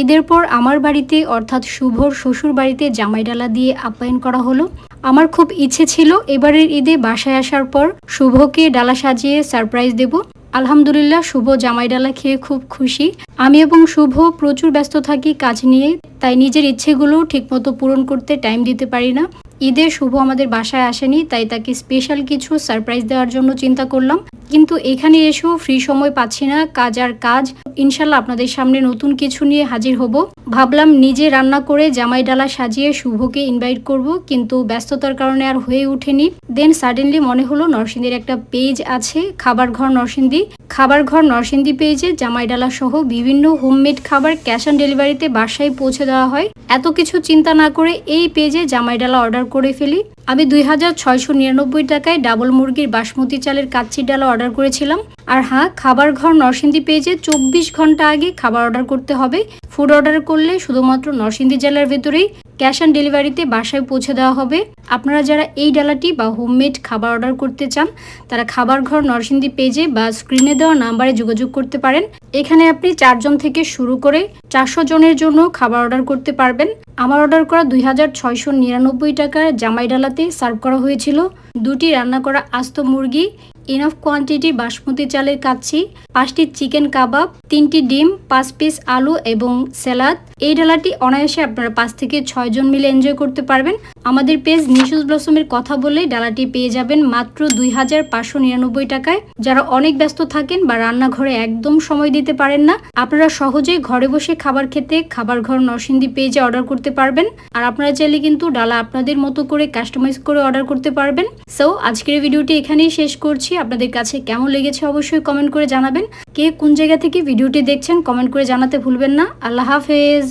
ঈদের পর আমার বাড়িতে অর্থাৎ শুভর শ্বশুর বাড়িতে জামাই ডালা দিয়ে আপ্যায়ন করা হলো। আমার খুব ইচ্ছে ছিল এবারের ঈদে বাসায় আসার পর শুভকে ডালা সাজিয়ে সারপ্রাইজ দেব। আলহামদুলিল্লাহ, শুভ জামাই ডালা খেয়ে খুব খুশি। আমি এবং শুভ প্রচুর ব্যস্ত থাকি কাজ নিয়ে, তাই নিজের ইচ্ছেগুলো ঠিকমতো পূরণ করতে টাইম দিতে পারি না। ঈদে শুভ আমাদের বাসায় আসেনি, তাই তাকে স্পেশাল কিছু সারপ্রাইজ দেওয়ার জন্য চিন্তা করলাম, কিন্তু এখানে এসেও ফ্রি সময় পাচ্ছি না, কাজ আর কাজ। ইনশাল্লাহ আপনাদের সামনে নতুন কিছু নিয়ে হাজির হব। ভাবলাম নিজে রান্না করে জামাই ডালা সাজিয়ে শুভকে ইনভাইট করব, কিন্তু ব্যস্ততার কারণে আর হয়ে ওঠেনি। দেন সাডেনলি মনে হলো নরসিংদীর একটা পেজ আছে, খাবার ঘর নরসিংদী। খাবার ঘর নরসিংদী পেজে জামাই ডালা সহ বিভিন্ন হোমমেড খাবার ক্যাশ অন ডেলিভারিতে বাসায় পৌঁছে দেওয়া হয়। এত কিছু চিন্তা না করে এই পেজে জামাই ডালা অর্ডার করে ফেলি। আমি 2699 টাকায় ডাবল মুরগির বাসমতি চালের কাচ্চির ডালা অর্ডার করেছিলাম। আর হ্যাঁ, খাবার ঘর নরসিংদী পেজে 24 ঘন্টা আগে খাবার অর্ডার করতে হবে। ফুড অর্ডার করলে শুধুমাত্র নরসিংদী জেলার ভেতরেই ক্যাশ অন ডেলিভারিতে বাসায় পৌঁছে দেওয়া হবে। আপনারা যারা এই ডালাটি বা হোমমেড খাবার অর্ডার করতে চান, তারা খাবার ঘর নরসিংদী পেজে বা স্ক্রিনে দেওয়া নাম্বারে যোগাযোগ করতে পারেন। এখানে আপনি 4 জন থেকে শুরু করে 400 জনের জন্য খাবার অর্ডার করতে পারবেন। আমার অর্ডার করা 2699 টাকার জামাই ডালাতে সার্ভ করা হয়েছিল 2টি রান্না করা আস্ত মুরগি, ইনাফ কোয়ান্টিটি বাসমতি চালের কাচ্চি, 5টি চিকেন কাবাব, 3টি ডিম, 5 পিস আলু এবং স্যালাড। এই ডালাটি অনায়াসে আপনারা 5 থেকে 6 জন মিলে এনজয় করতে পারবেন। আমাদের পেজ নিশুজ ব্লসমের কথা বলে ডালাটি পেয়ে যাবেন মাত্র 2599 টাকায়। যারা অনেক ব্যস্ত থাকেন বা রান্নাঘরে একদম সময় দিতে পারেন না, আপনারা সহজেই ঘরে বসে খাবার খেতে খাবার ঘর নরসিংদী পেজে অর্ডার করতে পারবেন। আর আপনারা চাইলে কিন্তু ডালা আপনাদের মতো করে কাস্টমাইজ করে অর্ডার করতে পারবেন। সো আজকের ভিডিওটি এখানেই শেষ করছি। আপনাদের কাছে কেমন লেগেছে অবশ্যই কমেন্ট করে জানাবেন। কে কোন জায়গা থেকে ভিডিওটি দেখছেন কমেন্ট করে জানাতে ভুলবেন না। আল্লাহ হাফেজ।